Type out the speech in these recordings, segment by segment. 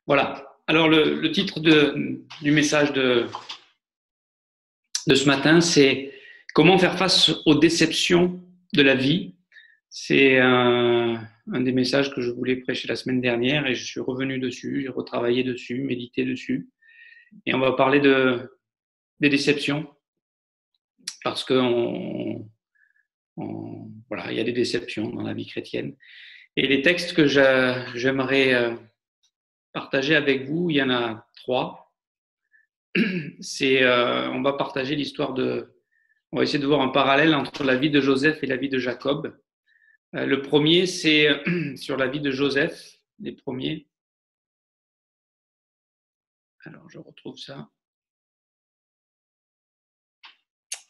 Voilà. Alors, le titre du message de ce matin, c'est « Comment faire face aux déceptions de la vie ?» C'est un des messages que je voulais prêcher la semaine dernière et je suis revenu dessus, j'ai retravaillé dessus, médité dessus. Et on va parler des déceptions parce que voilà, il y a des déceptions dans la vie chrétienne. Et les textes que j'aimerais partager avec vous, il y en a 3. On va partager l'histoire on va essayer de voir un parallèle entre la vie de Joseph et la vie de Jacob. Le premier, c'est sur la vie de Joseph, les premiers. Alors, je retrouve ça.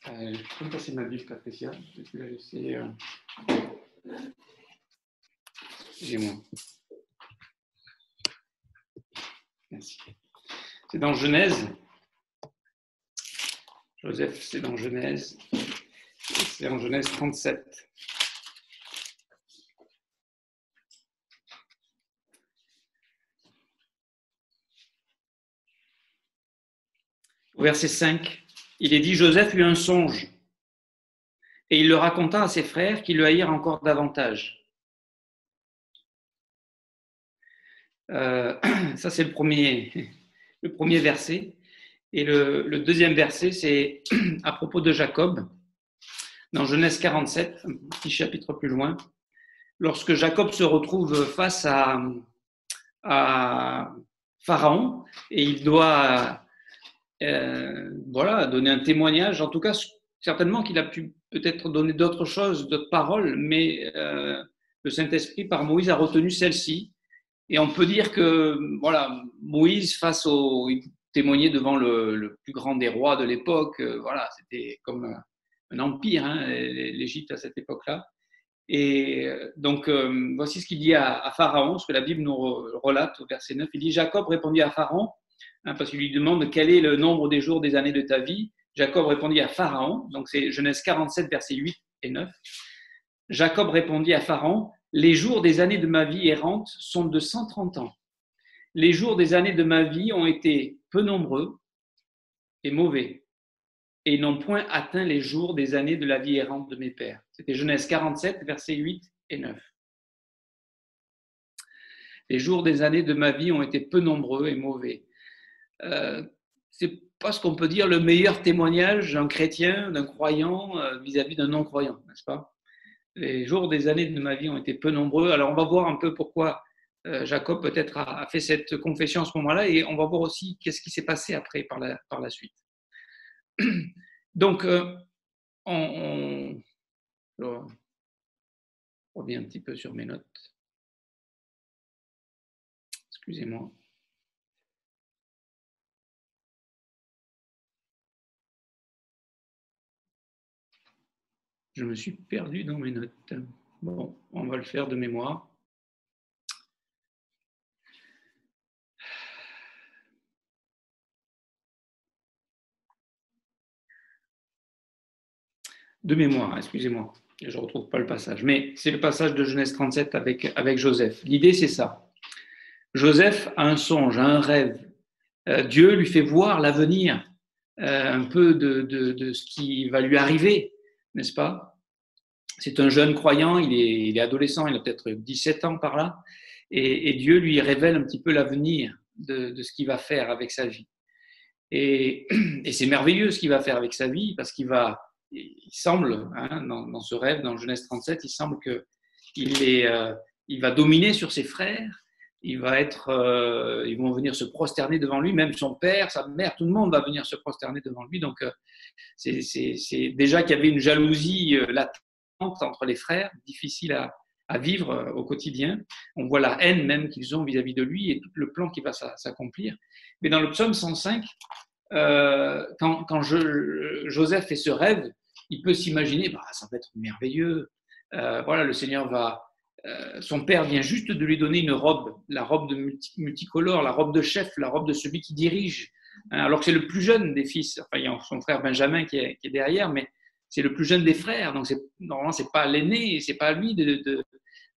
Je peux me passer ma Bible, Patricia. Je vais la laisser. Excusez-moi. Merci. C'est dans Genèse. Joseph, c'est dans Genèse. C'est en Genèse 37. Au verset 5, il est dit « Joseph eut un songe, et il le raconta à ses frères qui le haïrent encore davantage. » Ça, c'est le premier verset. Et le deuxième verset, c'est à propos de Jacob, dans Genèse 47, un petit chapitre plus loin. Lorsque Jacob se retrouve face à Pharaon, et il doit donner un témoignage, en tout cas, certainement qu'il a pu peut-être donner d'autres choses, d'autres paroles, mais le Saint-Esprit, par Moïse, a retenu celle-ci. Et on peut dire que Moïse, il témoignait devant le plus grand des rois de l'époque. C'était comme un empire, l'Égypte à cette époque-là. Et donc, voici ce qu'il dit à Pharaon, ce que la Bible nous relate au verset 9. Il dit « Jacob répondit à Pharaon, parce qu'il lui demande quel est le nombre des jours des années de ta vie. Jacob répondit à Pharaon, donc c'est Genèse 47, versets 8 et 9. Jacob répondit à Pharaon, « Les jours des années de ma vie errante sont de 130 ans. Les jours des années de ma vie ont été peu nombreux et mauvais, et ils n'ont point atteint les jours des années de la vie errante de mes pères. » C'était Genèse 47, versets 8 et 9. Les jours des années de ma vie ont été peu nombreux et mauvais. C'est pas ce qu'on peut dire le meilleur témoignage d'un chrétien, d'un croyant vis-à-vis d'un non-croyant, n'est-ce pas? Les jours des années de ma vie ont été peu nombreux. Alors on va voir un peu pourquoi Jacob peut-être a fait cette confession à ce moment-là, et on va voir aussi qu'est-ce qui s'est passé après par la suite. Donc je reviens un petit peu sur mes notes. Excusez-moi. Je me suis perdu dans mes notes. Bon, on va le faire de mémoire. De mémoire, excusez-moi. Je ne retrouve pas le passage. Mais c'est le passage de Genèse 37 avec Joseph. L'idée, c'est ça. Joseph a un songe, a un rêve. Dieu lui fait voir l'avenir, un peu de ce qui va lui arriver, n'est-ce pas? C'est un jeune croyant, il est adolescent, il a peut-être 17 ans par là, et Dieu lui révèle un petit peu l'avenir de ce qu'il va faire avec sa vie. Et c'est merveilleux ce qu'il va faire avec sa vie, parce il semble, dans ce rêve, dans Genèse 37, il semble qu'il va dominer sur ses frères, ils vont venir se prosterner devant lui, même son père, sa mère, tout le monde va venir se prosterner devant lui. Donc, c'est déjà qu'il y avait une jalousie latente entre les frères, difficile à vivre au quotidien. On voit la haine même qu'ils ont vis-à-vis de lui et tout le plan qui va s'accomplir. Mais dans le psaume 105, quand Joseph fait ce rêve, il peut s'imaginer, ça va être merveilleux. Le Seigneur son père vient juste de lui donner une robe, la robe de multicolore, la robe de chef, la robe de celui qui dirige. Alors que c'est le plus jeune des fils. Enfin, il y a son frère Benjamin qui est derrière, mais c'est le plus jeune des frères. Donc normalement, c'est pas l'aîné, c'est pas à lui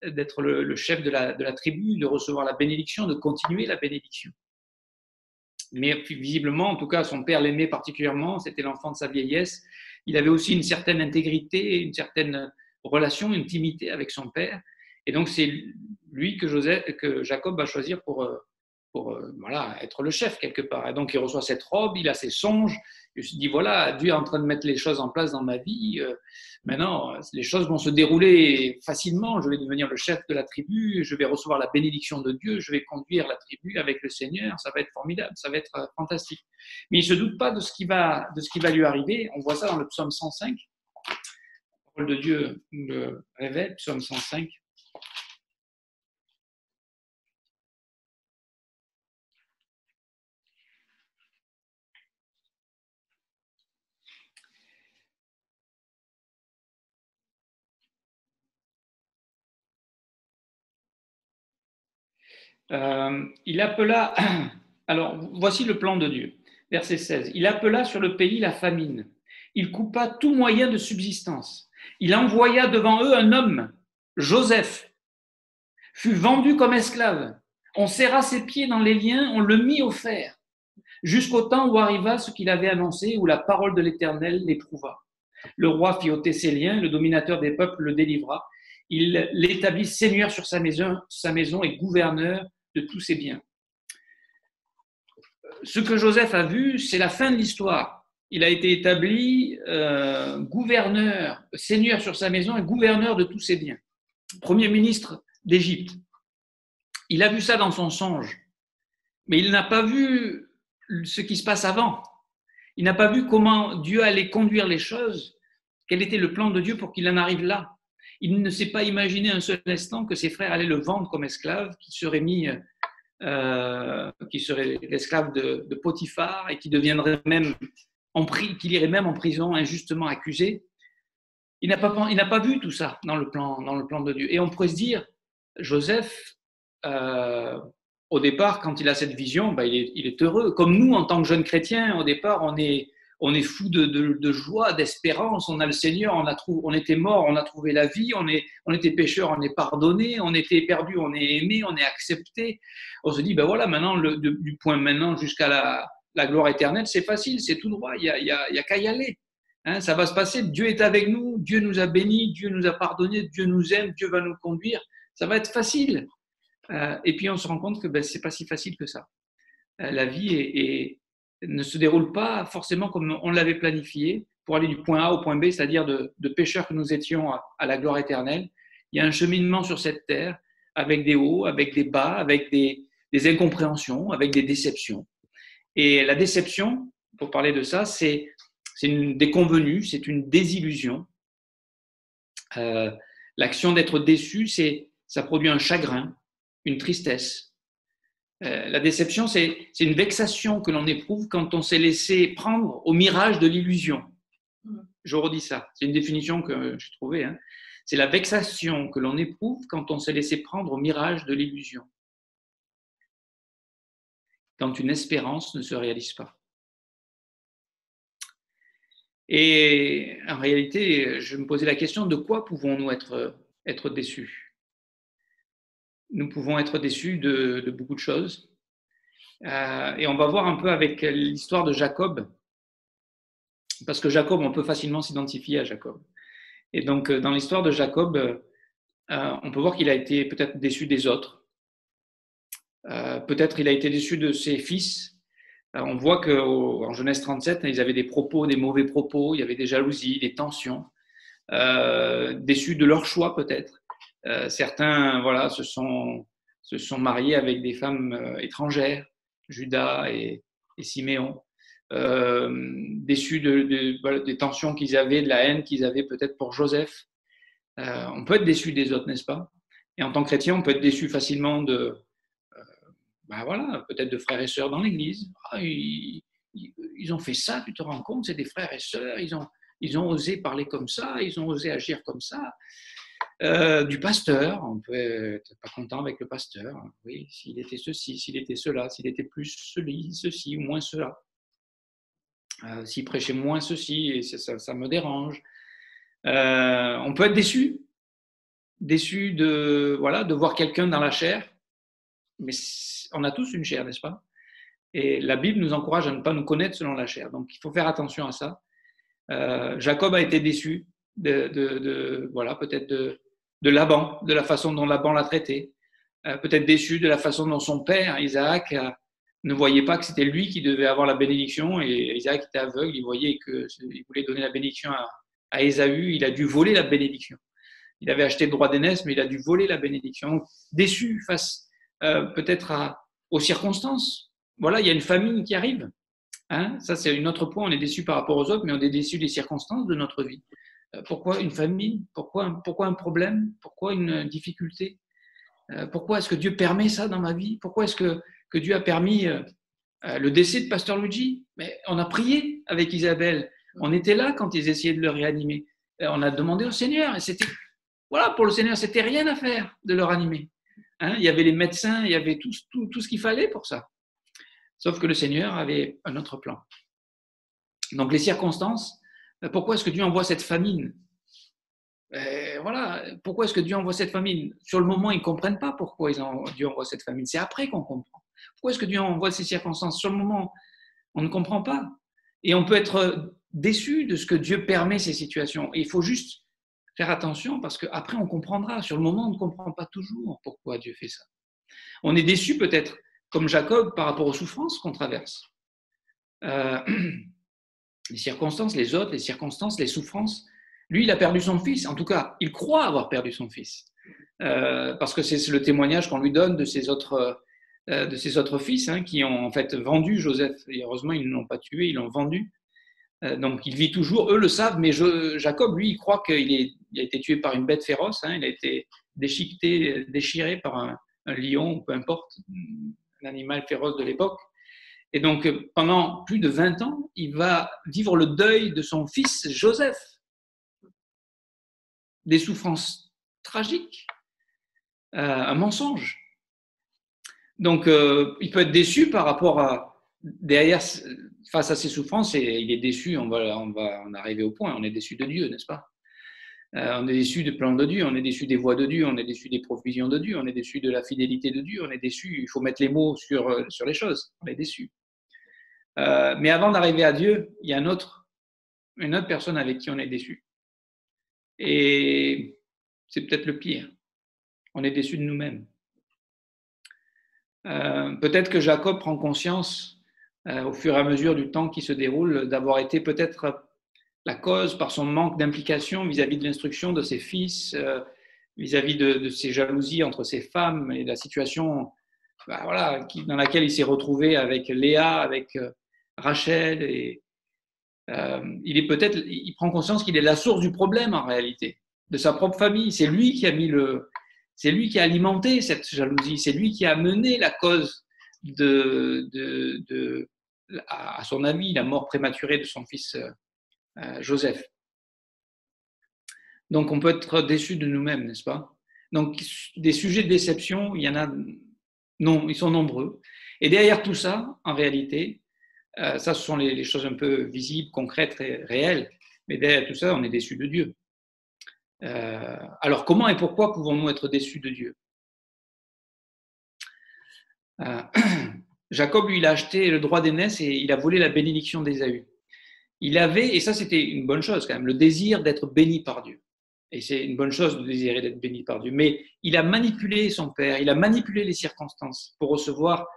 d'être le chef de la tribu, de recevoir la bénédiction, de continuer la bénédiction. Mais visiblement, en tout cas, son père l'aimait particulièrement, c'était l'enfant de sa vieillesse. Il avait aussi une certaine intégrité, une certaine relation, une intimité avec son père. Et donc, c'est lui que Jacob va choisir pour voilà, être le chef quelque part. Et donc, il reçoit cette robe, il a ses songes. Il se dit, voilà, Dieu est en train de mettre les choses en place dans ma vie. Maintenant, les choses vont se dérouler facilement. Je vais devenir le chef de la tribu, je vais recevoir la bénédiction de Dieu, je vais conduire la tribu avec le Seigneur. Ça va être formidable, ça va être fantastique. Mais il ne se doute pas de ce qui va lui arriver. On voit ça dans le psaume 105. La parole de Dieu le révèle, psaume 105. Il appela, alors voici le plan de Dieu, verset 16, il appela sur le pays la famine, il coupa tout moyen de subsistance, il envoya devant eux un homme, Joseph, fut vendu comme esclave, on serra ses pieds dans les liens, on le mit au fer, jusqu'au temps où arriva ce qu'il avait annoncé, où la parole de l'Éternel l'éprouva. Le roi fit ôter ses liens, le dominateur des peuples le délivra, il l'établit seigneur sur sa maison et gouverneur de tous ses biens. Ce que Joseph a vu, c'est la fin de l'histoire. Il a été établi gouverneur, seigneur sur sa maison et gouverneur de tous ses biens. Premier ministre d'Égypte. Il a vu ça dans son songe, mais il n'a pas vu ce qui se passe avant. Il n'a pas vu comment Dieu allait conduire les choses, quel était le plan de Dieu pour qu'il en arrive là. Il ne s'est pas imaginé un seul instant que ses frères allaient le vendre comme esclave, qu'il serait mis, qui serait l'esclave de Potiphar et qui deviendrait même qu'il irait même en prison injustement accusé. Il n'a pas vu tout ça dans le plan de Dieu. Et on pourrait se dire, Joseph, au départ, quand il a cette vision, il est heureux. Comme nous, en tant que jeunes chrétiens, au départ, on est fou de joie, d'espérance. On a le Seigneur, on était mort, on a trouvé la vie, on était pécheurs, on est pardonné, on était perdu, on est aimé, on est accepté. On se dit, ben voilà, maintenant, du point maintenant jusqu'à la gloire éternelle, c'est facile, c'est tout droit, il y a qu'à y aller. Hein, ça va se passer, Dieu est avec nous, Dieu nous a bénis, Dieu nous a pardonné, Dieu nous aime, Dieu va nous conduire. Ça va être facile. Et puis on se rend compte que ce n'est pas si facile que ça. La vie ne se déroule pas forcément comme on l'avait planifié pour aller du point A au point B, c'est-à-dire de pécheurs que nous étions à la gloire éternelle. Il y a un cheminement sur cette terre avec des hauts, avec des bas, avec des incompréhensions, avec des déceptions. Et la déception, pour parler de ça, c'est une déconvenue, c'est une désillusion. L'action d'être déçu, ça produit un chagrin, une tristesse. La déception, c'est une vexation que l'on éprouve quand on s'est laissé prendre au mirage de l'illusion. Je redis ça, c'est une définition que j'ai trouvée. Hein. C'est la vexation que l'on éprouve quand on s'est laissé prendre au mirage de l'illusion. Quand une espérance ne se réalise pas. Et en réalité, je me posais la question, de quoi pouvons-nous être déçus? Nous pouvons être déçus de beaucoup de choses. Et on va voir un peu avec l'histoire de Jacob, parce que Jacob, on peut facilement s'identifier à Jacob. Et donc, dans l'histoire de Jacob, on peut voir qu'il a été peut-être déçu des autres. Peut-être il a été déçu de ses fils. On voit qu'en Genèse 37, ils avaient des propos, des mauvais propos, il y avait des jalousies, des tensions, déçus de leur choix peut-être. Certains voilà, se sont mariés avec des femmes étrangères, Judas et Siméon, déçus des tensions qu'ils avaient, de la haine qu'ils avaient peut-être pour Joseph. On peut être déçu des autres, n'est-ce pas? Et en tant que chrétien, on peut être déçu facilement voilà, peut-être de frères et sœurs dans l'église. Ils ont fait ça, tu te rends compte, c'est des frères et sœurs, ils ont osé parler comme ça, ils ont osé agir comme ça. Du pasteur, on peut être pas content avec le pasteur. Oui, s'il était ceci, s'il était cela, s'il était plus ceci ou moins cela. S'il prêchait moins ceci, et ça me dérange. On peut être déçu déçu de, voilà, de voir quelqu'un dans la chair. Mais on a tous une chair, n'est-ce pas? Et la Bible nous encourage à ne pas nous connaître selon la chair. Donc, il faut faire attention à ça. Jacob a été déçu voilà, peut-être de Laban, de la façon dont Laban l'a traité. Peut-être déçu de la façon dont son père, Isaac, ne voyait pas que c'était lui qui devait avoir la bénédiction. Et Isaac était aveugle, il voyait qu'il voulait donner la bénédiction à Ésaü, il a dû voler la bénédiction. Il avait acheté le droit d'aînesse, mais il a dû voler la bénédiction. Donc, déçu face peut-être aux circonstances. Voilà, il y a une famine qui arrive. Hein, ça, c'est un autre point. On est déçu par rapport aux autres, mais on est déçu des circonstances de notre vie. Pourquoi une famine? Pourquoi un problème? Pourquoi une difficulté? Pourquoi est-ce que Dieu permet ça dans ma vie? Pourquoi est-ce que Dieu a permis le décès de Pasteur Luigi? Mais on a prié avec Isabelle. On était là quand ils essayaient de le réanimer. On a demandé au Seigneur. Et c'était, voilà, pour le Seigneur, c'était rien à faire de le ranimer. Hein, il y avait les médecins, il y avait tout ce qu'il fallait pour ça. Sauf que le Seigneur avait un autre plan. Donc les circonstances, pourquoi est-ce que Dieu envoie cette famine? Voilà, pourquoi est-ce que Dieu envoie cette famine? Sur le moment, ils ne comprennent pas pourquoi Dieu envoie cette famine. C'est après qu'on comprend. Pourquoi est-ce que Dieu envoie ces circonstances? Sur le moment, on ne comprend pas. Et on peut être déçu de ce que Dieu permet ces situations. Et il faut juste faire attention parce qu'après, on comprendra. Sur le moment, on ne comprend pas toujours pourquoi Dieu fait ça. On est déçu peut-être, comme Jacob, par rapport aux souffrances qu'on traverse. Les circonstances, les autres, les circonstances, les souffrances. Lui, il a perdu son fils. En tout cas, il croit avoir perdu son fils. Parce que c'est le témoignage qu'on lui donne de ses autres fils qui ont en fait vendu Joseph. Et heureusement, ils ne l'ont pas tué, ils l'ont vendu. Donc, il vit toujours. Eux le savent, mais Jacob, lui, il croit qu'il a été tué par une bête féroce. Il a été déchiqueté, déchiré par un lion, peu importe, un animal féroce de l'époque. Et donc, pendant plus de 20 ans, il va vivre le deuil de son fils Joseph. Des souffrances tragiques, un mensonge. Donc, il peut être déçu par rapport à, derrière, face à ces souffrances, et il est déçu, on va en arriver au point, on est déçu de Dieu, n'est-ce pas? On est déçu du plan de Dieu, on est déçu des voies de Dieu, on est déçu des provisions de Dieu, on est déçu de la fidélité de Dieu, on est déçu, il faut mettre les mots sur les choses, on est déçu. Mais avant d'arriver à Dieu, il y a une autre personne avec qui on est déçu. Et c'est peut-être le pire. On est déçu de nous-mêmes. Peut-être que Jacob prend conscience, au fur et à mesure du temps qui se déroule, d'avoir été peut-être la cause par son manque d'implication vis-à-vis de l'instruction de ses fils, vis-à-vis de ses jalousies entre ses femmes et de la situation dans laquelle il s'est retrouvé avec Léa, avec Rachel. Et il prend conscience qu'il est la source du problème en réalité, de sa propre famille. C'est lui qui a alimenté cette jalousie, c'est lui qui a mené la cause à son ami, la mort prématurée de son fils Joseph. Donc on peut être déçu de nous-mêmes, n'est-ce pas? Donc des sujets de déception, il y en a, non, ils sont nombreux. Et derrière tout ça, en réalité, ça ce sont les choses un peu visibles, concrètes, réelles, mais derrière tout ça, on est déçu de Dieu. Alors comment et pourquoi pouvons-nous être déçus de Dieu? Jacob, lui, il a acheté le droit d'aînesse et il a volé la bénédiction d'Ésaü. Il avait, et ça c'était une bonne chose quand même, le désir d'être béni par Dieu. Et c'est une bonne chose de désirer d'être béni par Dieu. Mais il a manipulé son père, il a manipulé les circonstances pour recevoir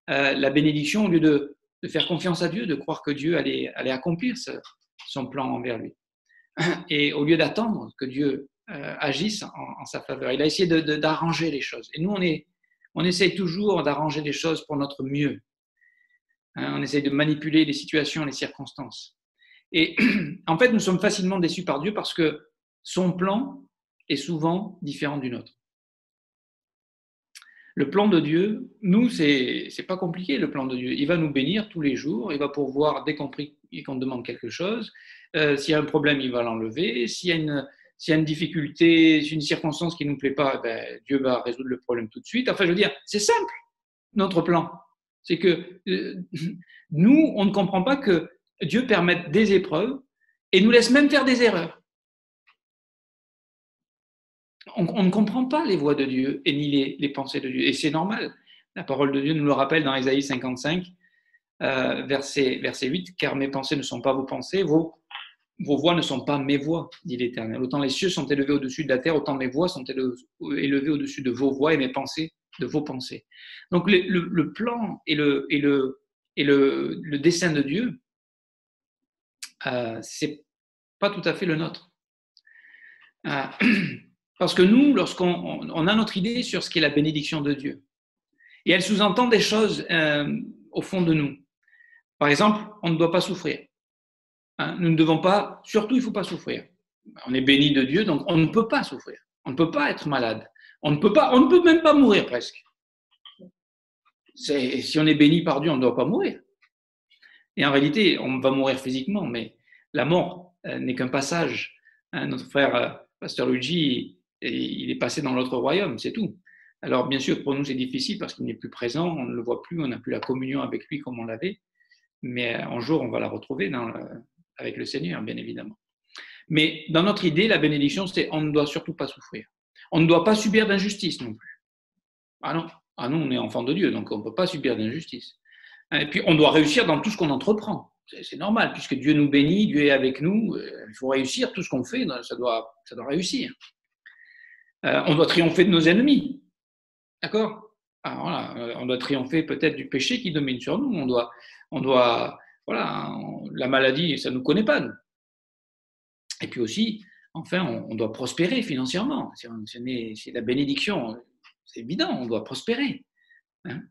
la bénédiction au lieu de faire confiance à Dieu, de croire que Dieu allait accomplir son plan envers lui. Et au lieu d'attendre que Dieu agisse en sa faveur, il a essayé d'arranger les choses. Et nous, on essaye toujours d'arranger les choses pour notre mieux. On essaye de manipuler les situations, les circonstances. Et en fait, nous sommes facilement déçus par Dieu parce que son plan est souvent différent du nôtre. Le plan de Dieu, nous, c'est pas compliqué, le plan de Dieu. Il va nous bénir tous les jours, il va pourvoir dès qu'on demande quelque chose. S'il y a un problème, il va l'enlever. S'il y a une difficulté, une circonstance qui ne nous plaît pas, Dieu va résoudre le problème tout de suite. Enfin, je veux dire, c'est simple, notre plan. C'est que nous, on ne comprend pas que Dieu permette des épreuves et nous laisse même faire des erreurs. On ne comprend pas les voies de Dieu et ni les pensées de Dieu. Et c'est normal. La parole de Dieu nous le rappelle dans Ésaïe 55, verset 8, car mes pensées ne sont pas vos pensées, vos voix ne sont pas mes voix, dit l'Éternel. Autant les cieux sont élevés au-dessus de la terre, autant mes voix sont élevées au-dessus de vos voix et mes pensées de vos pensées. Donc le plan et le dessein de Dieu, c'est pas tout à fait le nôtre. Parce que nous, lorsqu'on a notre idée sur ce qu'est la bénédiction de Dieu, et elle sous-entend des choses au fond de nous. Par exemple, on ne doit pas souffrir. Nous ne devons pas, surtout il ne faut pas souffrir. On est béni de Dieu, donc on ne peut pas souffrir. On ne peut pas être malade. On ne peut même pas mourir presque. Si on est béni par Dieu, on ne doit pas mourir. Et en réalité, on va mourir physiquement, mais la mort n'est qu'un passage. Notre frère Pasteur Luigi, il est passé dans l'autre royaume, c'est tout. Alors bien sûr, pour nous, c'est difficile parce qu'il n'est plus présent, on ne le voit plus, on n'a plus la communion avec lui comme on l'avait. Mais un jour, on va la retrouver avec le Seigneur, bien évidemment. Mais dans notre idée, la bénédiction, c'est on ne doit surtout pas souffrir. On ne doit pas subir d'injustice non plus. Ah non, on est enfant de Dieu, donc on ne peut pas subir d'injustice. Et puis, on doit réussir dans tout ce qu'on entreprend. C'est normal, puisque Dieu nous bénit, Dieu est avec nous. Il faut réussir, tout ce qu'on fait, ça doit réussir. On doit triompher de nos ennemis. D'accord? Alors, voilà, on doit triompher peut-être du péché qui domine sur nous. La maladie, ça ne nous connaît pas, nous. Et puis aussi, enfin, on doit prospérer financièrement. C'est la bénédiction, c'est évident, on doit prospérer. Hein?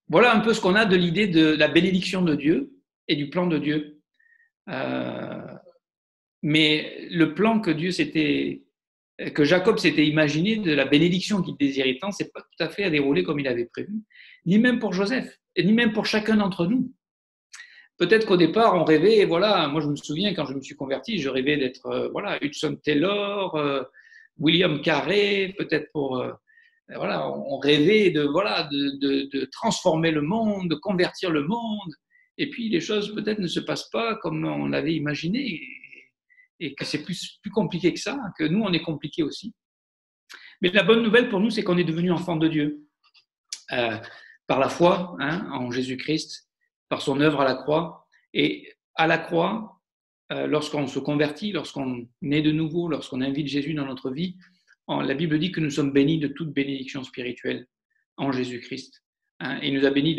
Voilà un peu ce qu'on a de l'idée de la bénédiction de Dieu et du plan de Dieu. Mais le plan que Jacob s'était imaginé de la bénédiction qu'il désirait tant, c'est pas tout à fait à dérouler comme il avait prévu, ni même pour Joseph, et ni même pour chacun d'entre nous. Peut-être qu'au départ, on rêvait, voilà, moi je me souviens quand je me suis converti, je rêvais d'être, Hudson Taylor, William Carey, peut-être on rêvait de transformer le monde, de convertir le monde, et puis les choses peut-être ne se passent pas comme on l'avait imaginé, et que c'est plus compliqué que ça, que nous on est compliqué aussi. Mais la bonne nouvelle pour nous, c'est qu'on est devenu enfant de Dieu, par la foi en Jésus-Christ, par son œuvre à la croix. Et à la croix, lorsqu'on se convertit, lorsqu'on est de nouveau, lorsqu'on invite Jésus dans notre vie, la Bible dit que nous sommes bénis de toute bénédiction spirituelle en Jésus-Christ. Et il nous a bénis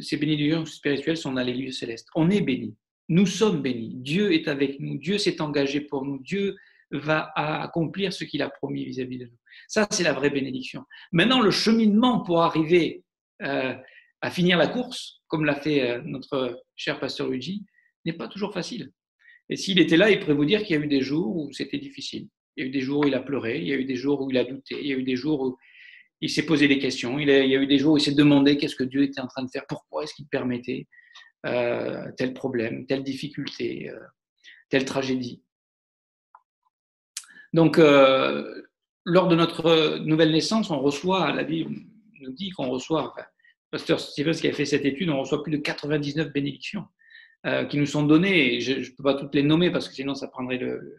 ces bénédictions spirituelles sont dans les lieux célestes. On est bénis. Nous sommes bénis. Dieu est avec nous. Dieu s'est engagé pour nous. Dieu va accomplir ce qu'il a promis vis-à-vis de nous. Ça, c'est la vraie bénédiction. Maintenant, le cheminement pour arriver à finir la course, comme l'a fait notre cher pasteur Luigi, n'est pas toujours facile. Et s'il était là, il pourrait vous dire qu'il y a eu des jours où c'était difficile. Il y a eu des jours où il a pleuré, il y a eu des jours où il a douté, il y a eu des jours où il s'est posé des questions, il y a eu des jours où il s'est demandé qu'est-ce que Dieu était en train de faire, pourquoi est-ce qu'il permettait tel problème, telle difficulté, telle tragédie. Donc, lors de notre nouvelle naissance, on reçoit, la Bible nous dit qu'on reçoit, Pasteur Stevens qui a fait cette étude, on reçoit plus de 99 bénédictions qui nous sont données. Je ne peux pas toutes les nommer parce que sinon ça prendrait le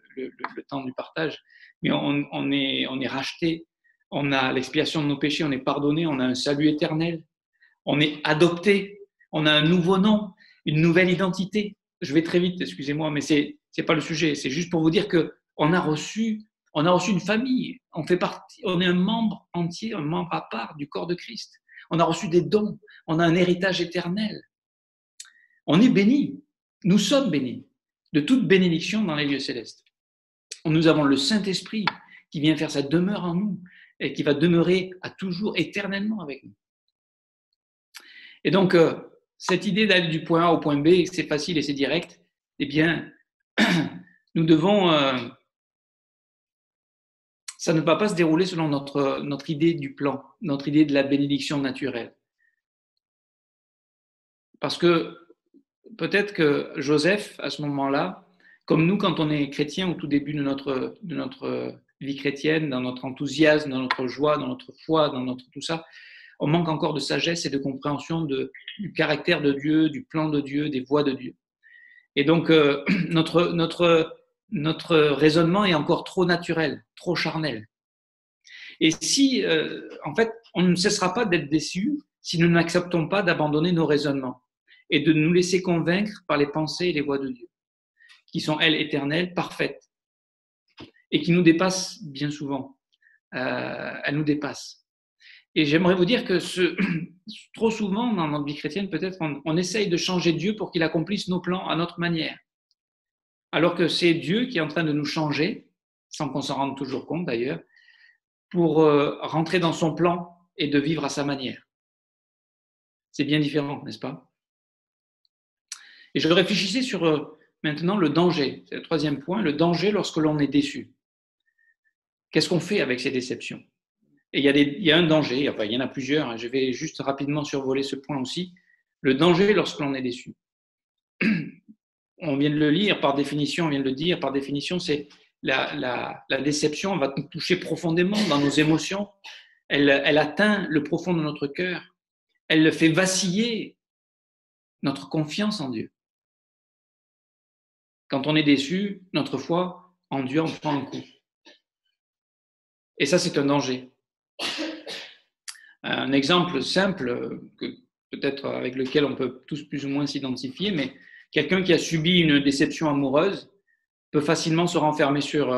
temps du partage. Mais on est racheté, on a l'expiation de nos péchés, on est pardonné, on a un salut éternel, on est adopté, on a un nouveau nom, une nouvelle identité. Je vais très vite, excusez-moi, mais c'est pas le sujet. C'est juste pour vous dire que on a reçu une famille. On fait partie, on est un membre entier, un membre à part du corps de Christ. On a reçu des dons, on a un héritage éternel. On est bénis, nous sommes bénis de toute bénédiction dans les lieux célestes. Nous avons le Saint-Esprit qui vient faire sa demeure en nous et qui va demeurer à toujours éternellement avec nous. Et donc, cette idée d'aller du point A au point B, c'est facile et c'est direct, eh bien, nous devons... ça ne va pas se dérouler selon notre idée du plan, notre idée de la bénédiction naturelle. Parce que peut-être que Joseph, à ce moment-là, comme nous, quand on est chrétien au tout début de notre vie chrétienne, dans notre enthousiasme, dans notre joie, dans notre foi, dans notre tout ça, on manque encore de sagesse et de compréhension du caractère de Dieu, du plan de Dieu, des voies de Dieu. Et donc, notre notre raisonnement est encore trop naturel, trop charnel. Et si, en fait, on ne cessera pas d'être déçus si nous n'acceptons pas d'abandonner nos raisonnements et de nous laisser convaincre par les pensées et les voies de Dieu, qui sont, elles, éternelles, parfaites, et qui nous dépassent bien souvent. Elles nous dépassent. Et j'aimerais vous dire que trop souvent, dans notre vie chrétienne, peut-être, on essaye de changer Dieu pour qu'il accomplisse nos plans à notre manière. Alors que c'est Dieu qui est en train de nous changer, sans qu'on s'en rende toujours compte d'ailleurs, pour rentrer dans son plan et de vivre à sa manière. C'est bien différent, n'est-ce pas? Et je réfléchissais sur maintenant le danger. C'est le troisième point, le danger lorsque l'on est déçu. Qu'est-ce qu'on fait avec ces déceptions? Et il y a un danger, enfin il y en a plusieurs, je vais juste rapidement survoler ce point aussi. Le danger lorsque l'on est déçu. On vient de le lire, par définition, on vient de le dire, par définition, c'est la déception va nous toucher profondément dans nos émotions. Elle atteint le profond de notre cœur. Elle fait vaciller notre confiance en Dieu. Quand on est déçu, notre foi en Dieu en prend un coup. Et ça, c'est un danger. Un exemple simple, peut-être avec lequel on peut tous plus ou moins s'identifier, mais quelqu'un qui a subi une déception amoureuse peut facilement se renfermer sur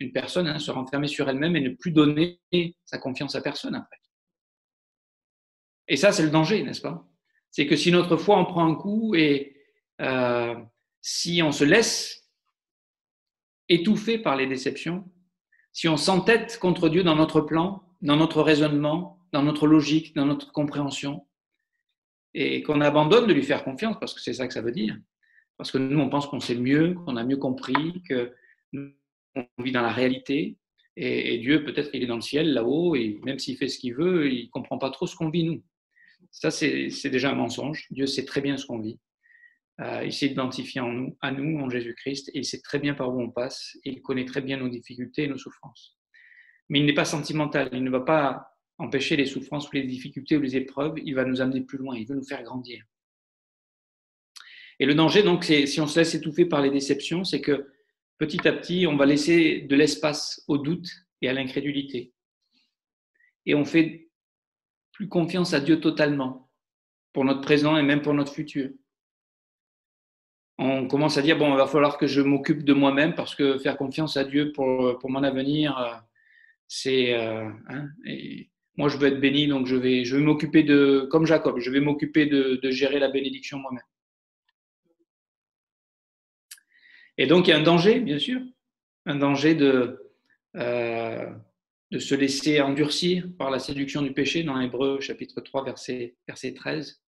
une personne, se renfermer sur elle-même et ne plus donner sa confiance à personne après. Et ça, c'est le danger, n'est-ce pas? C'est que si notre foi en prend un coup et si on se laisse étouffer par les déceptions, si on s'entête contre Dieu dans notre plan, dans notre raisonnement, dans notre logique, dans notre compréhension, et qu'on abandonne de lui faire confiance, parce que c'est ça que ça veut dire, parce que nous, on pense qu'on sait mieux, qu'on a mieux compris, qu'on vit dans la réalité, et Dieu, peut-être, il est dans le ciel, là-haut, et même s'il fait ce qu'il veut, il ne comprend pas trop ce qu'on vit, nous. Ça, c'est déjà un mensonge. Dieu sait très bien ce qu'on vit. Il s'est identifié à nous, en Jésus-Christ, et il sait très bien par où on passe, et il connaît très bien nos difficultés et nos souffrances. Mais il n'est pas sentimental, il ne va pas empêcher les souffrances ou les difficultés ou les épreuves, il va nous amener plus loin, il veut nous faire grandir. Et le danger, donc, c'est si on se laisse étouffer par les déceptions, c'est que petit à petit, on va laisser de l'espace au doute et à l'incrédulité. Et on fait plus confiance à Dieu totalement, pour notre présent et même pour notre futur. On commence à dire, bon, il va falloir que je m'occupe de moi-même parce que faire confiance à Dieu pour mon avenir, c'est... et moi, je veux être béni, donc je vais m'occuper comme Jacob, je vais m'occuper de gérer la bénédiction moi-même. Et donc, il y a un danger, bien sûr, un danger de se laisser endurcir par la séduction du péché dans Hébreux chapitre 3, verset 13.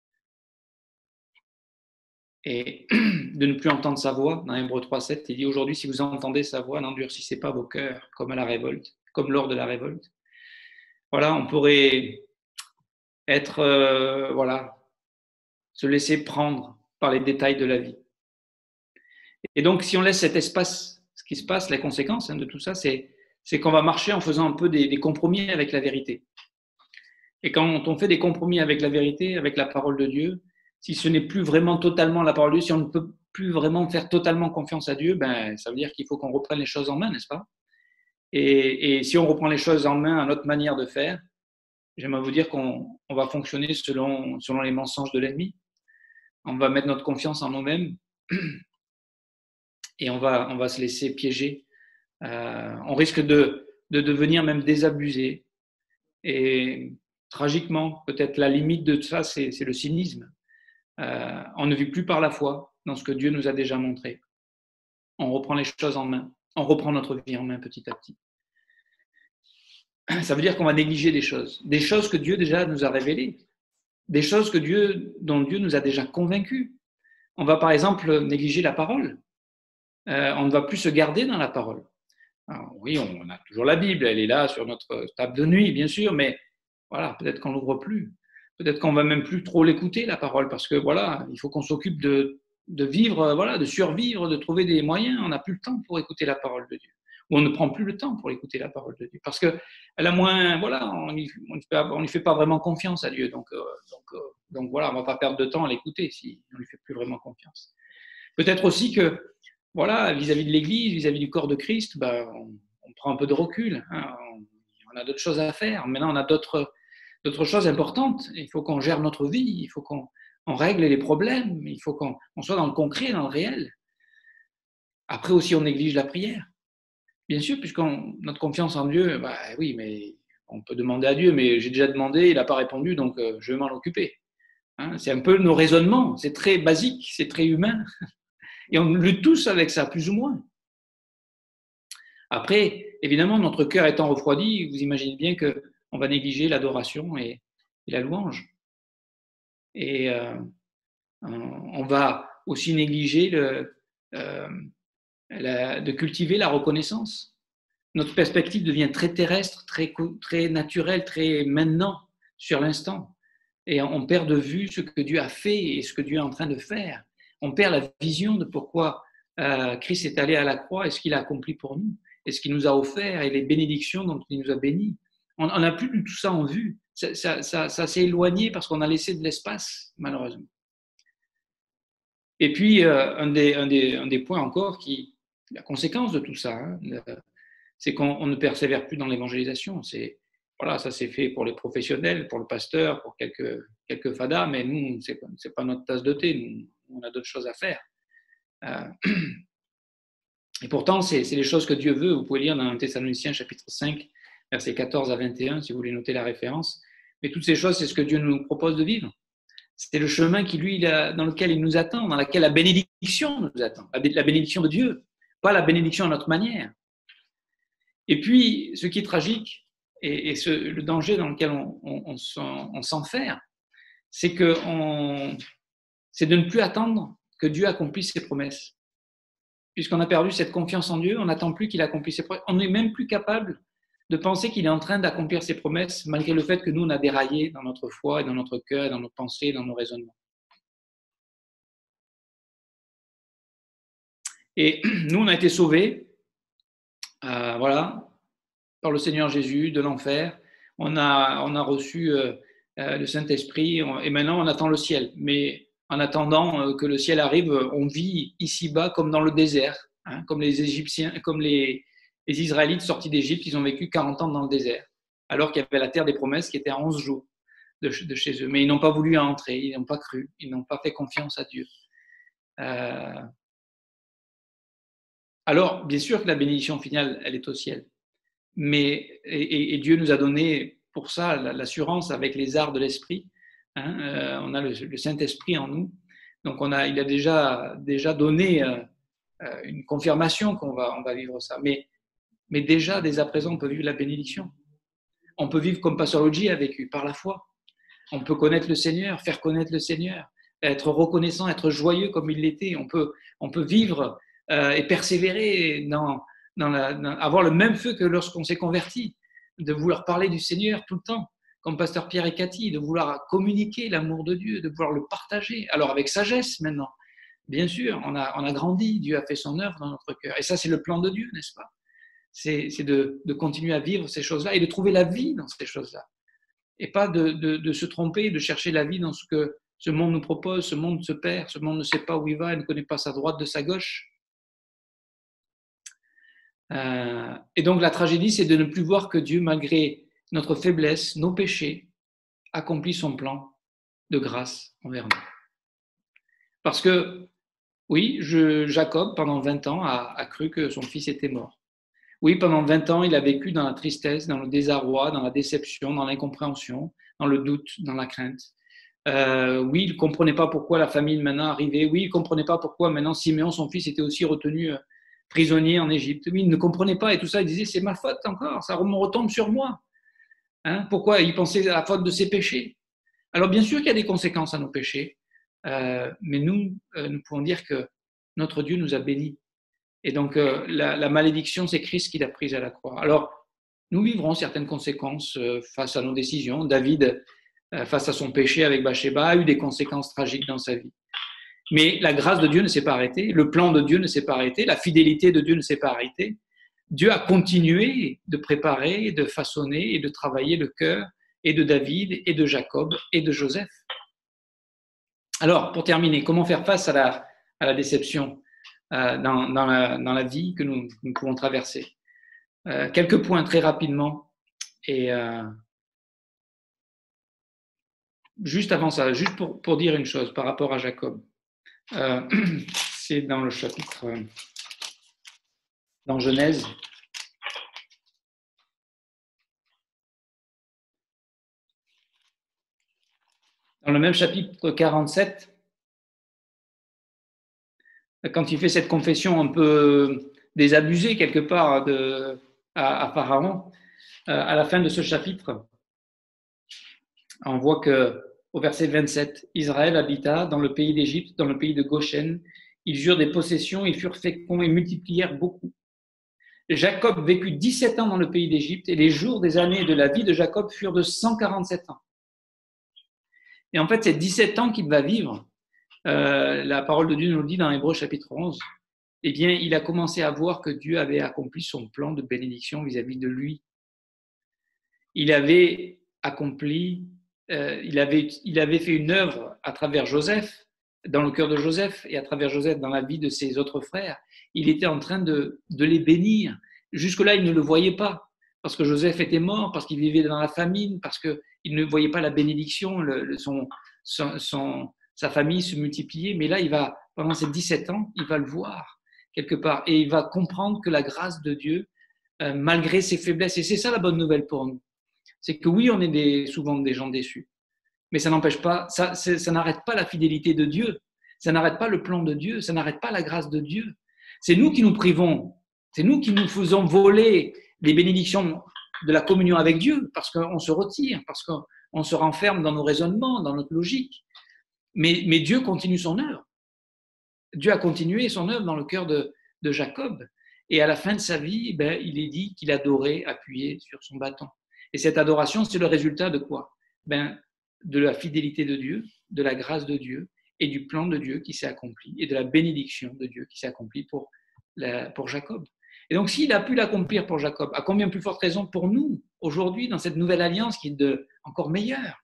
Et de ne plus entendre sa voix. Dans Hébreux 3, 7, il dit aujourd'hui, si vous entendez sa voix, n'endurcissez pas vos cœurs comme à la révolte, comme lors de la révolte. Voilà, on pourrait être, se laisser prendre par les détails de la vie. Et donc, si on laisse cet espace, ce qui se passe, les conséquences de tout ça, c'est qu'on va marcher en faisant un peu des compromis avec la vérité. Et quand on fait des compromis avec la vérité, avec la parole de Dieu, si ce n'est plus vraiment totalement la parole de Dieu, si on ne peut plus vraiment faire totalement confiance à Dieu, ben, ça veut dire qu'il faut qu'on reprenne les choses en main, n'est-ce pas? Et si on reprend les choses en main à notre manière de faire, j'aimerais vous dire qu'on va fonctionner selon les mensonges de l'ennemi. On va mettre notre confiance en nous-mêmes et on va se laisser piéger. On risque de devenir même désabusé. Et tragiquement, peut-être la limite de ça, c'est le cynisme. On ne vit plus par la foi dans ce que Dieu nous a déjà montré. On reprend les choses en main. On reprend notre vie en main petit à petit. Ça veut dire qu'on va négliger des choses que Dieu déjà nous a révélées, des choses dont Dieu nous a déjà convaincus. On va par exemple négliger la parole. On ne va plus se garder dans la parole. Alors, oui, on a toujours la Bible, elle est là sur notre table de nuit, bien sûr, mais voilà, peut-être qu'on l'ouvre plus. Peut-être qu'on va même plus trop l'écouter, la parole, parce que voilà, il faut qu'on s'occupe de vivre, voilà, de survivre, de trouver des moyens. On n'a plus le temps pour écouter la parole de Dieu. Ou on ne prend plus le temps pour écouter la parole de Dieu. Parce que elle a moins, voilà, on n'y fait pas vraiment confiance à Dieu. Donc voilà, on ne va pas perdre de temps à l'écouter si on ne lui fait plus vraiment confiance. Peut-être aussi que voilà, vis-à-vis de l'Église, vis-à-vis du corps de Christ, ben, on prend un peu de recul. Hein, on a d'autres choses à faire. Maintenant, on a d'autres choses importantes. Il faut qu'on gère notre vie, il faut qu'on règle les problèmes, il faut qu'on soit dans le concret, dans le réel. Après aussi, on néglige la prière. Bien sûr, puisqu'on notre confiance en Dieu, bah oui, mais on peut demander à Dieu, mais j'ai déjà demandé, il n'a pas répondu, donc je vais m'en occuper. Hein, c'est un peu nos raisonnements, c'est très basique, c'est très humain, et on lutte tous avec ça, plus ou moins. Après, évidemment, notre cœur étant refroidi, vous imaginez bien qu'on va négliger l'adoration et la louange. Et on va aussi négliger de cultiver la reconnaissance. Notre perspective devient très terrestre, très naturelle, très maintenant, sur l'instant. Et on perd de vue ce que Dieu a fait et ce que Dieu est en train de faire. On perd la vision de pourquoi Christ est allé à la croix et ce qu'il a accompli pour nous, et ce qu'il nous a offert et les bénédictions dont il nous a bénis. On n'a plus du tout ça en vue. Ça s'est éloigné parce qu'on a laissé de l'espace, malheureusement. Et puis, un des points encore la conséquence de tout ça, hein, c'est qu'on ne persévère plus dans l'évangélisation. Voilà, ça c'est fait pour les professionnels, pour le pasteur, pour quelques fadas, mais nous, c'est pas notre tasse de thé. Nous, on a d'autres choses à faire. Et pourtant, c'est les choses que Dieu veut. Vous pouvez lire dans 1 Thessaloniciens chapitre 5, versets 14 à 21, si vous voulez noter la référence. Mais toutes ces choses, c'est ce que Dieu nous propose de vivre. C'est le chemin qui, lui, dans lequel il nous attend, dans lequel la bénédiction nous attend. La bénédiction de Dieu, pas la bénédiction à notre manière. Et puis, ce qui est tragique, et le danger dans lequel on s'enferme, c'est de ne plus attendre que Dieu accomplisse ses promesses. Puisqu'on a perdu cette confiance en Dieu, on n'attend plus qu'il accomplisse ses promesses. On n'est même plus capable de penser qu'il est en train d'accomplir ses promesses, malgré le fait que nous, on a déraillé dans notre foi, et dans notre cœur, dans nos pensées, dans nos raisonnements. Et nous, on a été sauvés, voilà, par le Seigneur Jésus de l'enfer. On a reçu le Saint-Esprit et maintenant on attend le ciel. Mais en attendant que le ciel arrive, on vit ici-bas comme dans le désert, hein, comme les Égyptiens, comme les Israélites sortis d'Égypte, ils ont vécu 40 ans dans le désert, alors qu'il y avait la terre des promesses qui était à 11 jours de chez eux. Mais ils n'ont pas voulu entrer, ils n'ont pas cru, ils n'ont pas fait confiance à Dieu. Alors, bien sûr que la bénédiction finale, elle est au ciel. Mais, et Dieu nous a donné pour ça l'assurance avec les arts de l'esprit. Hein, on a le Saint-Esprit en nous. Donc, il a déjà donné une confirmation qu'on va vivre ça. Mais déjà, dès à présent, on peut vivre la bénédiction. On peut vivre comme Pasteur Loggi a vécu, par la foi. On peut connaître le Seigneur, faire connaître le Seigneur, être reconnaissant, être joyeux comme il l'était. On peut vivre et persévérer avoir le même feu que lorsqu'on s'est converti, de vouloir parler du Seigneur tout le temps, comme pasteur Pierre et Cathy, de vouloir communiquer l'amour de Dieu, de vouloir le partager. Alors avec sagesse maintenant, bien sûr, on a grandi, Dieu a fait son œuvre dans notre cœur. Et ça, c'est le plan de Dieu, n'est-ce pas? C'est de continuer à vivre ces choses-là et de trouver la vie dans ces choses-là. Et pas de se tromper, de chercher la vie dans ce que ce monde nous propose. Ce monde se perd, ce monde ne sait pas où il va, il ne connaît pas sa droite de sa gauche. Et donc la tragédie, c'est de ne plus voir que Dieu, malgré notre faiblesse, nos péchés, accomplit son plan de grâce envers nous. Parce que, oui, Jacob, pendant 20 ans, a cru que son fils était mort. Oui, pendant 20 ans, il a vécu dans la tristesse, dans le désarroi, dans la déception, dans l'incompréhension, dans le doute, dans la crainte. Oui, il ne comprenait pas pourquoi la famine maintenant arrivait. Oui, il ne comprenait pas pourquoi maintenant Siméon, son fils, était aussi retenu prisonnier en Égypte. Oui, il ne comprenait pas et tout ça, il disait, c'est ma faute encore, ça retombe sur moi. Hein, pourquoi? Il pensait à la faute de ses péchés. Alors bien sûr qu'il y a des conséquences à nos péchés, mais nous pouvons dire que notre Dieu nous a bénis. Et donc la malédiction, c'est Christ qui l'a prise à la croix. Alors, nous vivrons certaines conséquences face à nos décisions. David, face à son péché avec Bathsheba, a eu des conséquences tragiques dans sa vie. Mais la grâce de Dieu ne s'est pas arrêtée, le plan de Dieu ne s'est pas arrêté, la fidélité de Dieu ne s'est pas arrêtée. Dieu a continué de préparer, de façonner et de travailler le cœur et de David et de Jacob et de Joseph. Alors, pour terminer, comment faire face à la déception? dans la vie que nous pouvons traverser. Quelques points très rapidement. Et juste avant ça, juste pour dire une chose par rapport à Jacob. C'est dans le chapitre, dans Genèse. Dans le même chapitre 47, quand il fait cette confession un peu désabusée quelque part à Pharaon, à la fin de ce chapitre, on voit que au verset 27, Israël habita dans le pays d'Égypte, dans le pays de Goshen. Ils eurent des possessions, ils furent féconds et multiplièrent beaucoup. Jacob vécut 17 ans dans le pays d'Égypte et les jours des années de la vie de Jacob furent de 147 ans. Et en fait, ces 17 ans qu'il va vivre, la parole de Dieu nous le dit dans Hébreux chapitre 11, eh bien, il a commencé à voir que Dieu avait accompli son plan de bénédiction vis-à-vis de lui. Il avait accompli, il avait fait une œuvre à travers Joseph, dans le cœur de Joseph, et à travers Joseph dans la vie de ses autres frères. Il était en train de les bénir. Jusque-là, il ne le voyait pas, parce que Joseph était mort, parce qu'il vivait dans la famine, parce qu'il ne voyait pas la bénédiction, sa famille se multiplier. Mais là, pendant ces 17 ans, il va le voir quelque part, et il va comprendre que la grâce de Dieu, malgré ses faiblesses, et c'est ça la bonne nouvelle pour nous, c'est que oui, on est souvent des gens déçus, mais ça n'empêche pas, ça n'arrête pas la fidélité de Dieu, ça n'arrête pas le plan de Dieu, ça n'arrête pas la grâce de Dieu. C'est nous qui nous privons, c'est nous qui nous faisons voler les bénédictions de la communion avec Dieu, parce qu'on se retire, parce qu'on se renferme dans nos raisonnements, dans notre logique. Mais Dieu continue son œuvre. Dieu a continué son œuvre dans le cœur de Jacob. Et à la fin de sa vie, il est dit qu'il adorait appuyé sur son bâton. Et cette adoration, c'est le résultat de quoi? De la fidélité de Dieu, de la grâce de Dieu et du plan de Dieu qui s'est accompli et de la bénédiction de Dieu qui s'est accomplie pour Jacob. Et donc, s'il a pu l'accomplir pour Jacob, à combien plus forte raison pour nous, aujourd'hui, dans cette nouvelle alliance qui est encore meilleure?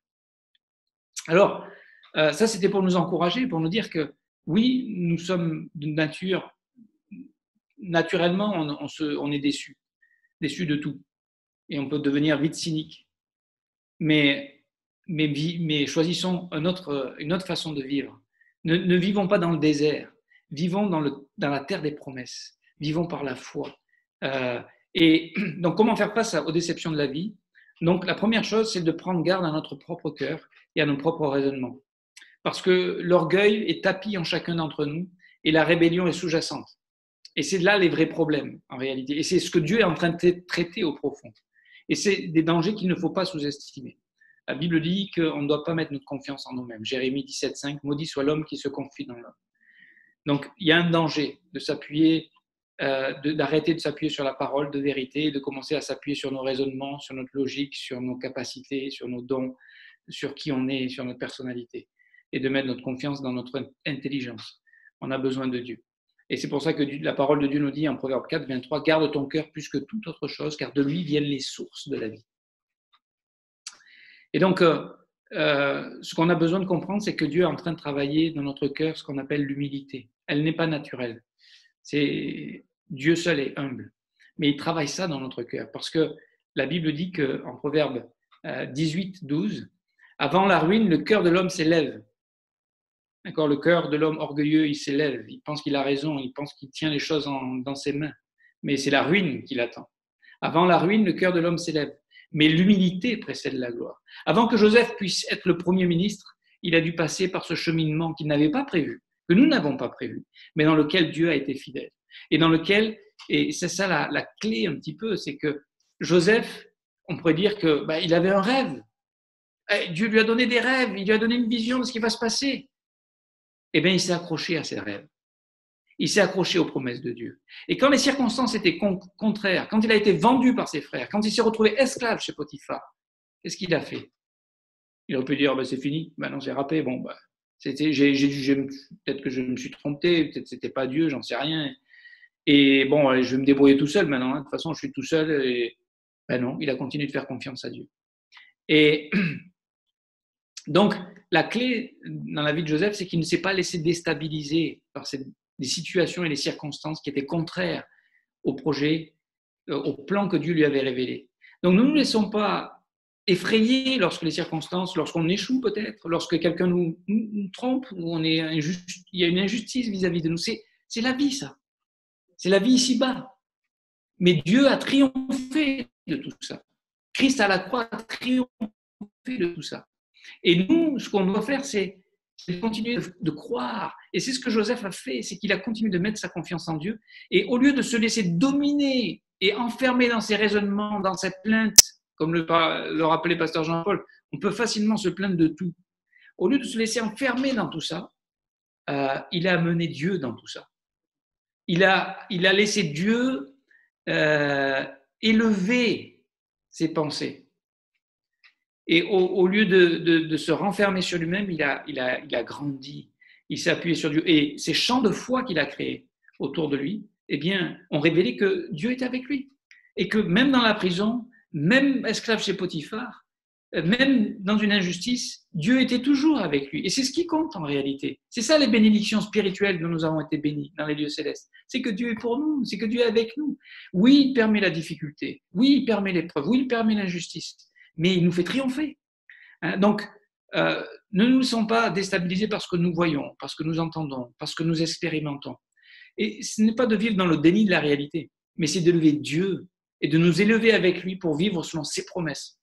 Alors, ça, c'était pour nous encourager, pour nous dire que oui, nous sommes d'une nature, naturellement, on est déçus de tout. Et on peut devenir vite cynique. Mais choisissons une autre façon de vivre. Ne vivons pas dans le désert, vivons dans la terre des promesses, vivons par la foi. Et donc, comment faire face aux déceptions de la vie? Donc, la première chose, c'est de prendre garde à notre propre cœur et à nos propres raisonnements. Parce que l'orgueil est tapi en chacun d'entre nous et la rébellion est sous-jacente. Et c'est là les vrais problèmes, en réalité. Et c'est ce que Dieu est en train de traiter au profond. Et c'est des dangers qu'il ne faut pas sous-estimer. La Bible dit qu'on ne doit pas mettre notre confiance en nous-mêmes. Jérémie 17,5, maudit soit l'homme qui se confie dans l'homme. Donc, il y a un danger de s'appuyer, d'arrêter de s'appuyer sur la parole de vérité et de commencer à s'appuyer sur nos raisonnements, sur notre logique, sur nos capacités, sur nos dons, sur qui on est, sur notre personnalité, et de mettre notre confiance dans notre intelligence. On a besoin de Dieu. Et c'est pour ça que la parole de Dieu nous dit en Proverbe 4, 23, « Garde ton cœur plus que toute autre chose, car de lui viennent les sources de la vie. » Et donc, ce qu'on a besoin de comprendre, c'est que Dieu est en train de travailler dans notre cœur ce qu'on appelle l'humilité. Elle n'est pas naturelle. Dieu seul est humble. Mais il travaille ça dans notre cœur. Parce que la Bible dit qu'en Proverbe 18, 12, « Avant la ruine, le cœur de l'homme s'élève. » D'accord, le cœur de l'homme orgueilleux, il s'élève, il pense qu'il a raison, il pense qu'il tient les choses dans ses mains. Mais c'est la ruine qui l'attend. Avant la ruine, le cœur de l'homme s'élève. Mais l'humilité précède la gloire. Avant que Joseph puisse être le Premier ministre, il a dû passer par ce cheminement qu'il n'avait pas prévu, que nous n'avons pas prévu, mais dans lequel Dieu a été fidèle. Et dans lequel, et c'est ça la clé un petit peu, c'est que Joseph, on pourrait dire qu'il avait un rêve. Dieu lui a donné des rêves, il lui a donné une vision de ce qui va se passer. Eh bien, il s'est accroché à ses rêves. Il s'est accroché aux promesses de Dieu. Et quand les circonstances étaient contraires, quand il a été vendu par ses frères, quand il s'est retrouvé esclave chez Potiphar, qu'est-ce qu'il a fait? Il aurait pu dire, c'est fini, non, c'est râpé, peut-être que je me suis trompé, peut-être que c'était pas Dieu, j'en sais rien. Et bon, je vais me débrouiller tout seul maintenant, de toute façon, je suis tout seul. Et non, il a continué de faire confiance à Dieu. Et donc, la clé dans la vie de Joseph, c'est qu'il ne s'est pas laissé déstabiliser par cette des situations et des circonstances qui étaient contraires au projet, au plan que Dieu lui avait révélé. Donc ne nous laissons pas effrayer lorsque les circonstances, lorsqu'on échoue peut-être, lorsque quelqu'un nous trompe, ou il y a une injustice vis-à-vis de nous. C'est la vie, ça. C'est la vie ici-bas. Mais Dieu a triomphé de tout ça. Christ à la croix a triomphé de tout ça. Et nous, ce qu'on doit faire, c'est continuer de croire. Et c'est ce que Joseph a fait, c'est qu'il a continué de mettre sa confiance en Dieu. Et au lieu de se laisser dominer et enfermer dans ses raisonnements, dans cette plainte, comme le rappelait pasteur Jean-Paul, on peut facilement se plaindre de tout. Au lieu de se laisser enfermer dans tout ça, il a amené Dieu dans tout ça. Il a laissé Dieu élever ses pensées. Et au lieu de se renfermer sur lui-même, il a grandi, il s'est appuyé sur Dieu. Et ces champs de foi qu'il a créés autour de lui, eh bien, ont révélé que Dieu était avec lui. Et que même dans la prison, même esclave chez Potiphar, même dans une injustice, Dieu était toujours avec lui. Et c'est ce qui compte en réalité. C'est ça les bénédictions spirituelles dont nous avons été bénis dans les lieux célestes. C'est que Dieu est pour nous, c'est que Dieu est avec nous. Oui, il permet la difficulté, oui, il permet l'épreuve, oui, il permet l'injustice, mais il nous fait triompher. Donc, ne nous laissons pas déstabiliser par ce que nous voyons, par ce que nous entendons, par ce que nous expérimentons. Et ce n'est pas de vivre dans le déni de la réalité, mais c'est d'élever Dieu et de nous élever avec lui pour vivre selon ses promesses.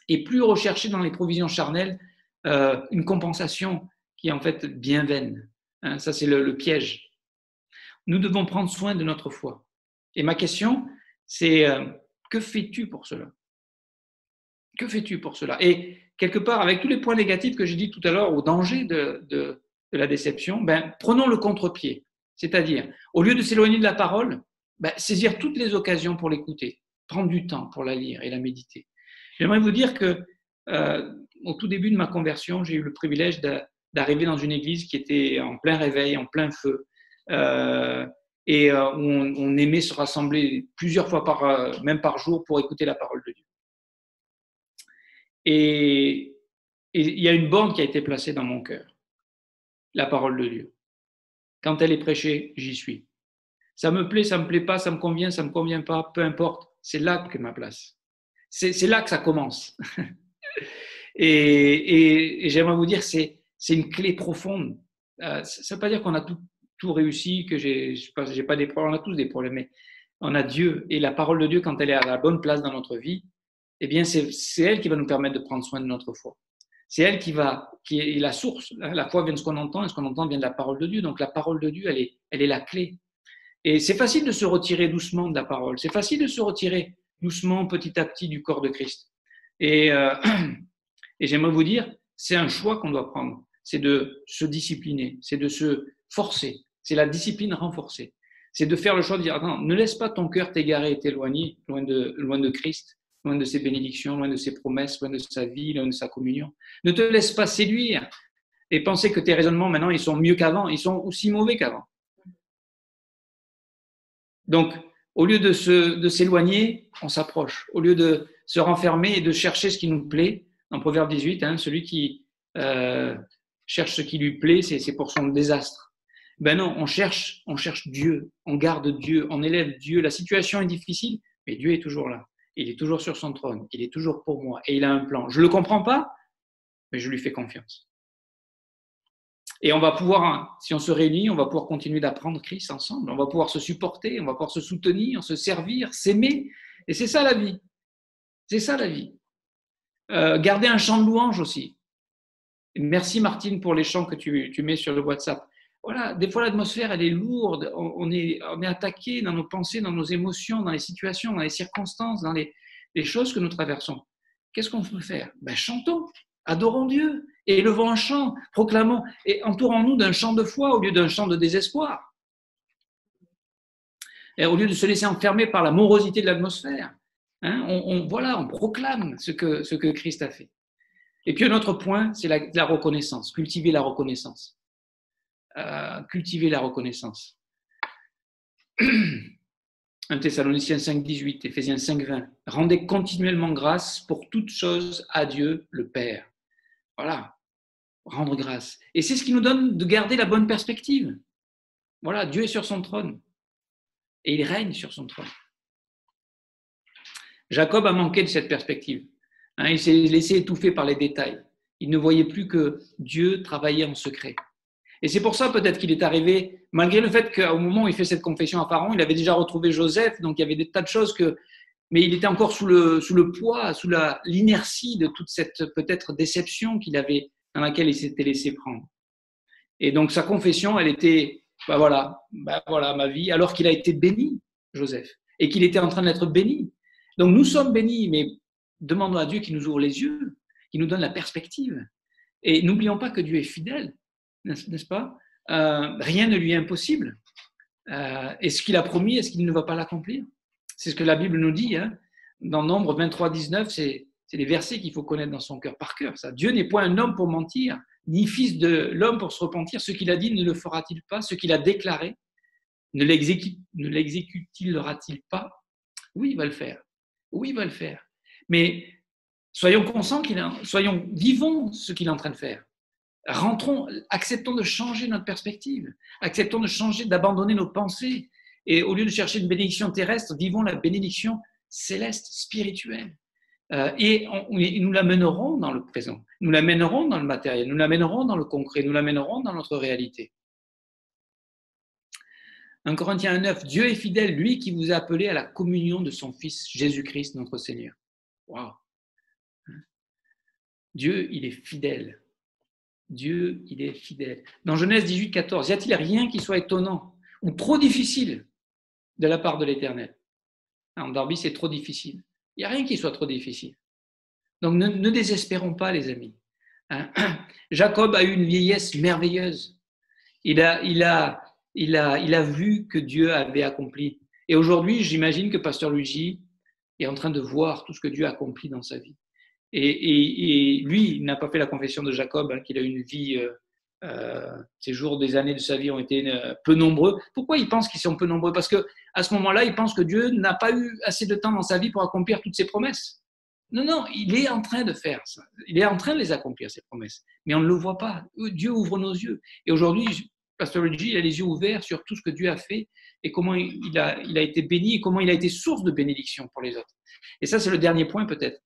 Et plus rechercher dans les provisions charnelles une compensation qui est en fait bien vaine. Ça, c'est le piège. Nous devons prendre soin de notre foi. Et ma question, c'est que fais-tu pour cela? Que fais-tu pour cela? Et quelque part, avec tous les points négatifs que j'ai dit tout à l'heure, au danger de la déception, prenons le contre-pied. C'est-à-dire, au lieu de s'éloigner de la parole, saisir toutes les occasions pour l'écouter, prendre du temps pour la lire et la méditer. J'aimerais vous dire que au tout début de ma conversion, j'ai eu le privilège d'arriver dans une église qui était en plein réveil, en plein feu, et où on aimait se rassembler plusieurs fois même par jour pour écouter la parole de Dieu. Et il y a une borne qui a été placée dans mon cœur, la parole de Dieu. Quand elle est prêchée, j'y suis. Ça me plaît, ça me plaît pas, ça me convient pas, peu importe, c'est là que ma place. C'est là que ça commence. et j'aimerais vous dire, c'est une clé profonde. Ça ne veut pas dire qu'on a tout réussi, que j'ai pas des problèmes, on a tous des problèmes, mais on a Dieu. Et la parole de Dieu, quand elle est à la bonne place dans notre vie, eh bien, c'est elle qui va nous permettre de prendre soin de notre foi. C'est elle qui est la source. La foi vient de ce qu'on entend, et ce qu'on entend vient de la parole de Dieu. Donc, la parole de Dieu, elle est la clé. Et c'est facile de se retirer doucement de la parole. C'est facile de se retirer doucement, petit à petit, du corps de Christ. Et j'aimerais vous dire, c'est un choix qu'on doit prendre. C'est de se discipliner, c'est de se forcer. C'est la discipline renforcée. C'est de faire le choix de dire, attends, ne laisse pas ton cœur t'égarer et t'éloigner loin de Christ, loin de ses bénédictions, loin de ses promesses, loin de sa vie, loin de sa communion. Ne te laisse pas séduire et penser que tes raisonnements, maintenant, ils sont mieux qu'avant, ils sont aussi mauvais qu'avant. Donc, au lieu de s'éloigner, on s'approche. Au lieu de se renfermer et de chercher ce qui nous plaît, dans Proverbe 18, celui qui cherche ce qui lui plaît, c'est pour son désastre. Ben non, on cherche Dieu, on garde Dieu, on élève Dieu. La situation est difficile, mais Dieu est toujours là. Il est toujours sur son trône, il est toujours pour moi et il a un plan. Je ne le comprends pas, mais je lui fais confiance. Et on va pouvoir, si on se réunit, on va pouvoir continuer d'apprendre Christ ensemble. On va pouvoir se supporter, on va pouvoir se soutenir, se servir, s'aimer. Et c'est ça la vie. C'est ça la vie. Garder un chant de louange aussi. Merci Martine pour les chants que tu mets sur le WhatsApp. Voilà, des fois l'atmosphère elle est lourde. On est attaqué dans nos pensées, dans nos émotions, dans les situations, dans les circonstances, dans les choses que nous traversons. Qu'est-ce qu'on peut faire? Chantons, adorons Dieu. Et élevons un chant, proclamons, et entourons-nous d'un chant de foi au lieu d'un chant de désespoir. Et au lieu de se laisser enfermer par la morosité de l'atmosphère, on proclame ce que Christ a fait. Et puis un autre point, c'est la reconnaissance, cultiver la reconnaissance. Cultiver la reconnaissance. 1 Thessaloniciens 5,18, Éphésiens 5,20. Rendez continuellement grâce pour toutes choses à Dieu le Père. Voilà, rendre grâce. Et c'est ce qui nous donne de garder la bonne perspective. Voilà, Dieu est sur son trône et il règne sur son trône. Jacob a manqué de cette perspective. Il s'est laissé étouffer par les détails. Il ne voyait plus que Dieu travaillait en secret. Et c'est pour ça peut-être qu'il est arrivé, malgré le fait qu'au moment où il fait cette confession à Pharaon, il avait déjà retrouvé Joseph, donc il y avait des tas de choses mais il était encore sous le poids, sous l'inertie de toute cette peut-être déception dans laquelle il s'était laissé prendre. Et donc sa confession, elle était, voilà ma vie, alors qu'il a été béni, Joseph, et qu'il était en train d'être béni. Donc nous sommes bénis, mais demandons à Dieu qu'il nous ouvre les yeux, qu'il nous donne la perspective. Et n'oublions pas que Dieu est fidèle, n'est-ce pas? Rien ne lui est impossible. Et ce qu'il a promis, est-ce qu'il ne va pas l'accomplir? C'est ce que la Bible nous dit. Dans Nombre 23, 19, c'est les versets qu'il faut connaître dans son cœur par cœur. Ça. Dieu n'est point un homme pour mentir, ni fils de l'homme pour se repentir. Ce qu'il a dit ne le fera-t-il pas? Ce qu'il a déclaré ne l'exécute-t-il pas? Oui, il va le faire. Oui, il va le faire. Mais soyons conscients vivons ce qu'il est en train de faire. Acceptons de changer notre perspective. Acceptons de changer, d'abandonner nos pensées. Et au lieu de chercher une bénédiction terrestre, vivons la bénédiction céleste, spirituelle. Et nous l'amènerons dans le présent. Nous l'amènerons dans le matériel. Nous l'amènerons dans le concret. Nous l'amènerons dans notre réalité. 1 Corinthiens 9, Dieu est fidèle, lui qui vous a appelé à la communion de son Fils Jésus-Christ, notre Seigneur. Waouh! Dieu, il est fidèle. Dieu, il est fidèle. Dans Genèse 18, 14, y a-t-il rien qui soit étonnant ou trop difficile de la part de l'Éternel? En Darby, c'est trop difficile. Il n'y a rien qui soit trop difficile. Donc ne désespérons pas, les amis. Jacob a eu une vieillesse merveilleuse. Il a vu que Dieu avait accompli. Et aujourd'hui, j'imagine que Pasteur Luigi est en train de voir tout ce que Dieu a accompli dans sa vie. Et lui, il n'a pas fait la confession de Jacob, qu'il a eu une vie, ses jours, des années de sa vie ont été peu nombreux. Pourquoi il pense qu'ils sont peu nombreux? Parce qu'à ce moment-là, il pense que Dieu n'a pas eu assez de temps dans sa vie pour accomplir toutes ses promesses. Non, il est en train de faire ça. Il est en train de les accomplir, ces promesses. Mais on ne le voit pas. Dieu ouvre nos yeux. Et aujourd'hui, Pasteur Luigi, il a les yeux ouverts sur tout ce que Dieu a fait et comment il a été béni et comment il a été source de bénédiction pour les autres. Et ça, c'est le dernier point peut-être.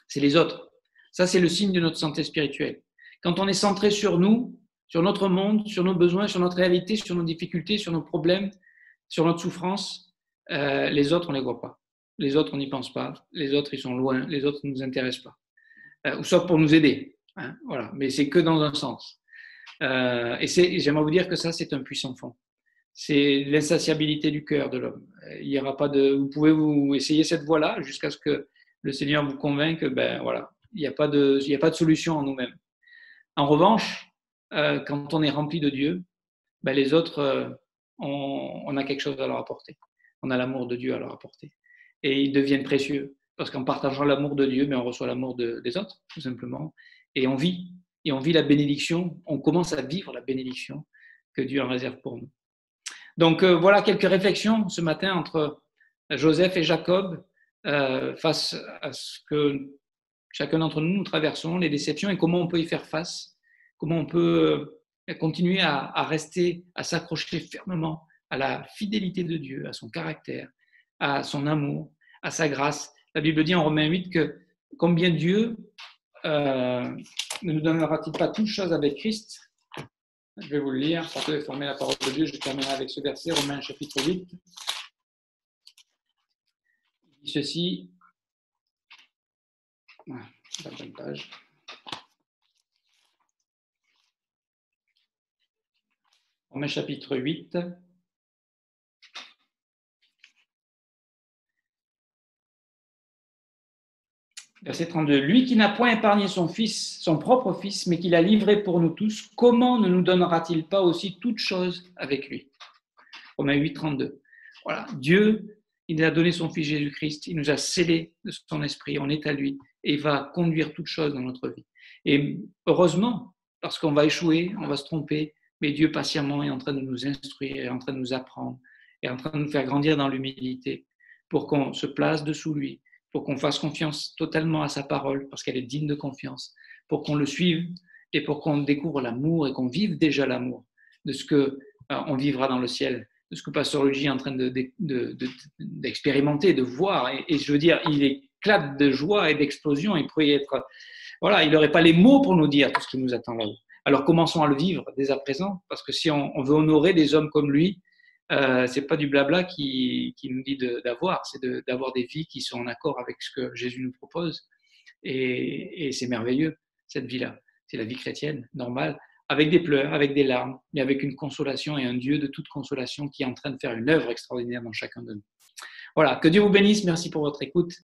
C'est les autres. Ça, c'est le signe de notre santé spirituelle. Quand on est centré sur nous, sur notre monde, sur nos besoins, sur notre réalité, sur nos difficultés, sur nos problèmes, sur notre souffrance, les autres, on ne les voit pas. Les autres, on n'y pense pas. Les autres, ils sont loin. Les autres ne nous intéressent pas. Sauf pour nous aider. Voilà. Mais c'est que dans un sens. Et j'aimerais vous dire que ça, c'est un puissant fond. C'est l'insatiabilité du cœur de l'homme. Il y aura pas vous pouvez vous essayer cette voie-là jusqu'à ce que le Seigneur vous convainque que il n'y a pas de solution en nous-mêmes. En revanche, quand on est rempli de Dieu, les autres, on a quelque chose à leur apporter. On a l'amour de Dieu à leur apporter. Et ils deviennent précieux parce qu'en partageant l'amour de Dieu, on reçoit l'amour des autres, tout simplement. Et on vit la bénédiction. On commence à vivre la bénédiction que Dieu en réserve pour nous. Donc voilà quelques réflexions ce matin entre Joseph et Jacob face à ce que chacun d'entre nous traversons, les déceptions et comment on peut y faire face, comment on peut continuer à rester, à s'accrocher fermement à la fidélité de Dieu, à son caractère, à son amour, à sa grâce. La Bible dit en Romains 8 que combien Dieu ne nous donnera-t-il pas toutes choses avec Christ? Je vais vous le lire, pour déformer la parole de Dieu. Je terminerai avec ce verset, Romains chapitre 8. Il dit ceci. La bonne page. Romains chapitre 8. Verset 32. Lui qui n'a point épargné son fils, son propre fils, mais qui l'a livré pour nous tous, comment ne nous donnera-t-il pas aussi toutes choses avec lui? Romains 8, 32. Voilà. Dieu, il a donné son fils Jésus-Christ, il nous a scellés de son esprit, on est à lui, et il va conduire toutes choses dans notre vie. Et heureusement, parce qu'on va échouer, on va se tromper, mais Dieu patiemment est en train de nous instruire, est en train de nous apprendre, est en train de nous faire grandir dans l'humilité pour qu'on se place dessous lui, pour qu'on fasse confiance totalement à sa parole, parce qu'elle est digne de confiance, pour qu'on le suive et pour qu'on découvre l'amour et qu'on vive déjà l'amour de ce que on vivra dans le ciel, de ce que Pasteur Luigi est en train d'expérimenter, de voir. Et je veux dire, il éclate de joie et d'explosion. Il pourrait être, voilà, il n'aurait pas les mots pour nous dire tout ce qui nous attend là-haut. Alors commençons à le vivre dès à présent, parce que si on veut honorer des hommes comme lui, c'est pas du blabla qui nous dit d'avoir, c'est d'avoir des vies qui sont en accord avec ce que Jésus nous propose. Et c'est merveilleux, cette vie-là. C'est la vie chrétienne, normale, avec des pleurs, avec des larmes, mais avec une consolation et un Dieu de toute consolation qui est en train de faire une œuvre extraordinaire dans chacun de nous. Voilà, que Dieu vous bénisse. Merci pour votre écoute.